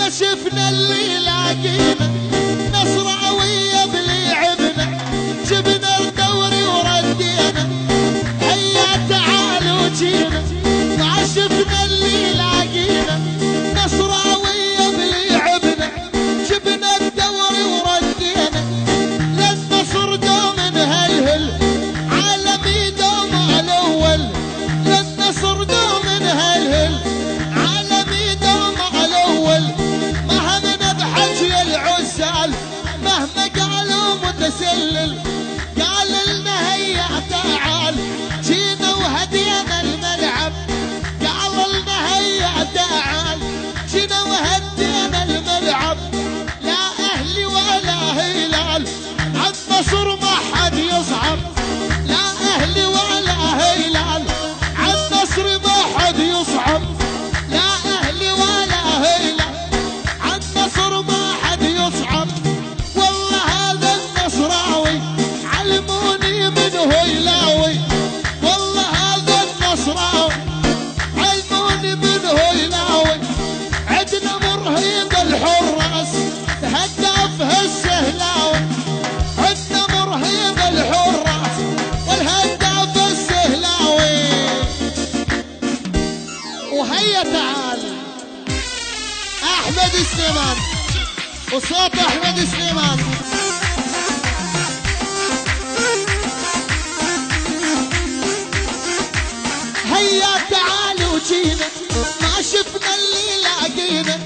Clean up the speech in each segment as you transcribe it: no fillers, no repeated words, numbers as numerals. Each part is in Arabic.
ما شفنا اللي لاقينا نصراوية بلعبنا جبنا الدوري وردينا هيا تعالوا جينا ما شفنا اللي لاقينا نصراوية بلعبنا جبنا الدوري وردينا للنصر دوم نهلهل عالمي دوم الاول للنصر دوم نهلهل عالمي دوم الاول مهما بحكي العزال مهما قالوا متسلل قال لنا هيا تعال جينا وهدينا الملعب قال لنا هيا تعال جينا وهدينا الملعب لا اهلي ولا هلال عالنصر ما حد يصعب لا اهلي ولا هلال عالنصر ما حد يصعب لا اهلي ولا هلال عالنصر ما حد يصعب والله هذا النصراوي علموني من هو يلاوي والله هذا النصراوي علموني من هو يلاوي عدنا مرهيب الحراس هداف السهلاوي عدنا مرهيب الحراس والهداف السهلاوي وهيا تعال احمد سليمان وصوت احمد سليمان هيا تعالوا جينا ما شفنا اللي لاقينا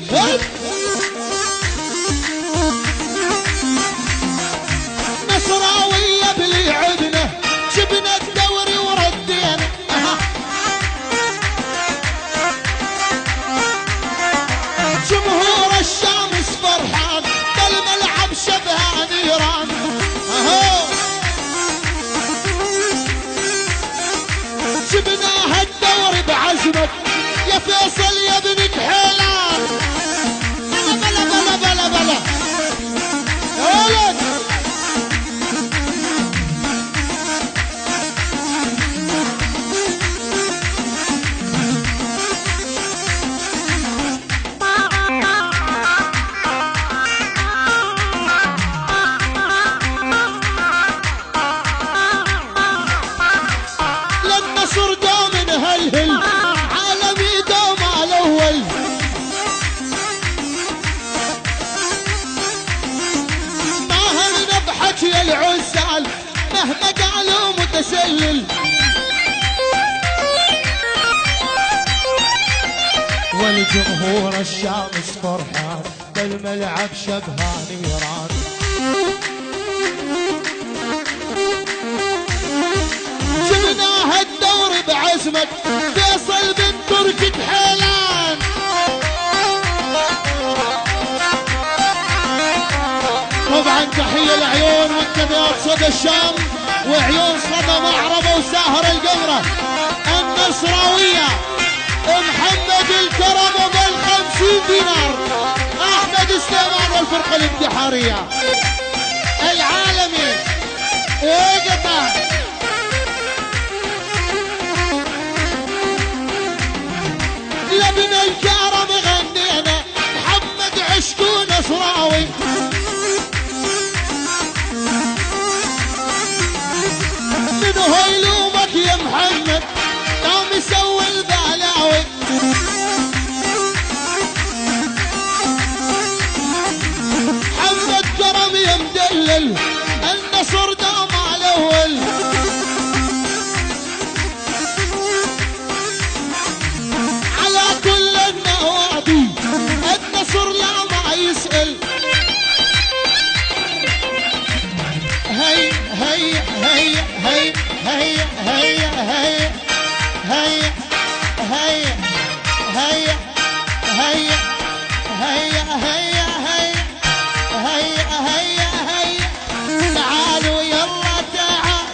نصراوية بلعبنا جبنا الدوري وردينا جمهور الشمس فرحان بالملعب شبه نيران جبناها الدوري بعزمك يا فيصل يا ابن كحيلان بلا بلا بلا بلا بلا يا ولد للنصر دوم نهلهل عالمي دوم الاول ما همنا بحكي العزال مهما قالوا متسلل والجمهور الشامس فرحان بالملعب شبه نيران جبناها الدوري بعزمك فيصل بن تركي كحيلان طبعا تحية العيون منتديات صدى الشام وعيون صدى معربة وساهر القمرة النصراوية محمد الكرم بال50 دينار احمد سليمان والفرقة الانتحارية العالمي وقطع لابن الكرم غنينا محمد عشقو نصراوي من هو يلومك يا محمد قام يسوي البلاوي محمد كرم يا مدلل النصر دام على الاول على كل النوادي النصر لا ما يسأل هي هي هي هي هي هي هي هي هي هي هي هي هي هي هي هي تعالوا يلا تعال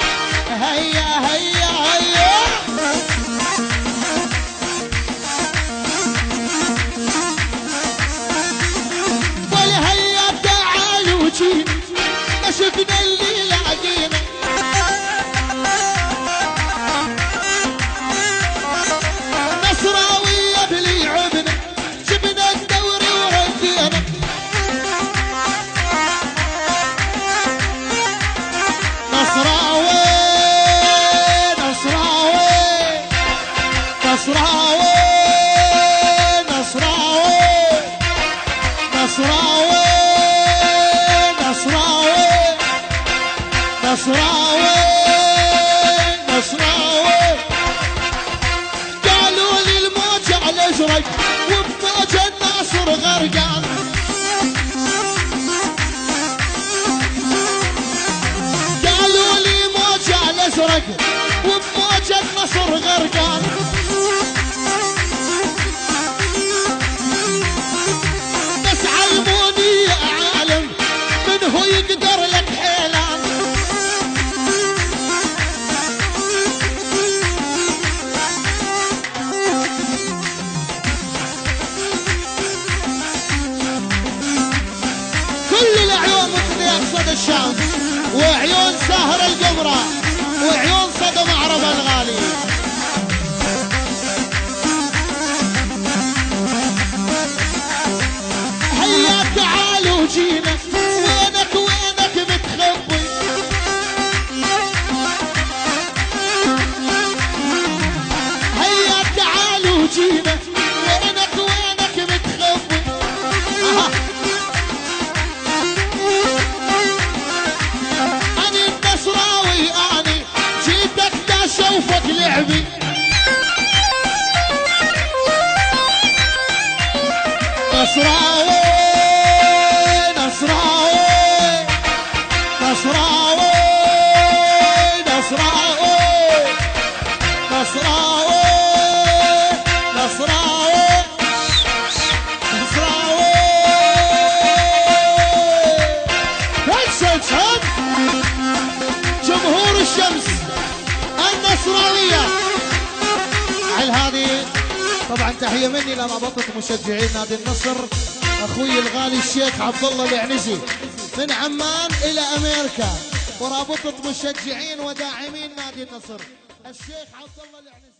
هيا هيا هيا قل هيا تعالوا جينا ما شفنا اللي لاقينا نصراوي نصراوي نصراوي نصراوي نصراوي نصراوي قالوا لي الموج على ازرق وبموج الناصر غرقان قالوا لي موج على ازرق وبموج النصر غرقان بس علموني يا عالم من هو يقدر لك حيلان كل العيون متنين صدى الشمس وعيون ساهر القمرة وعيون صدى معرب الغالي هيا تعالوا جينا وينك وينك متخبي هيا تعالوا جينا وينك وينك متخبي أنا النصراوي أنا جيتك دا شوفك لعبي نصراوي نصراوي نصراوي نصراوي نصراوي نصراوي نصراوي هد جمهور الشمس النصراوية على هذه طبعا تحية مني لرابطة مشجعين نادي النصر اخوي الغالي الشيخ عبد الله العنزي من عمان الى امريكا ورابطة مشجعين وداعمين نادي النصر الشيخ عبد الله العنزي.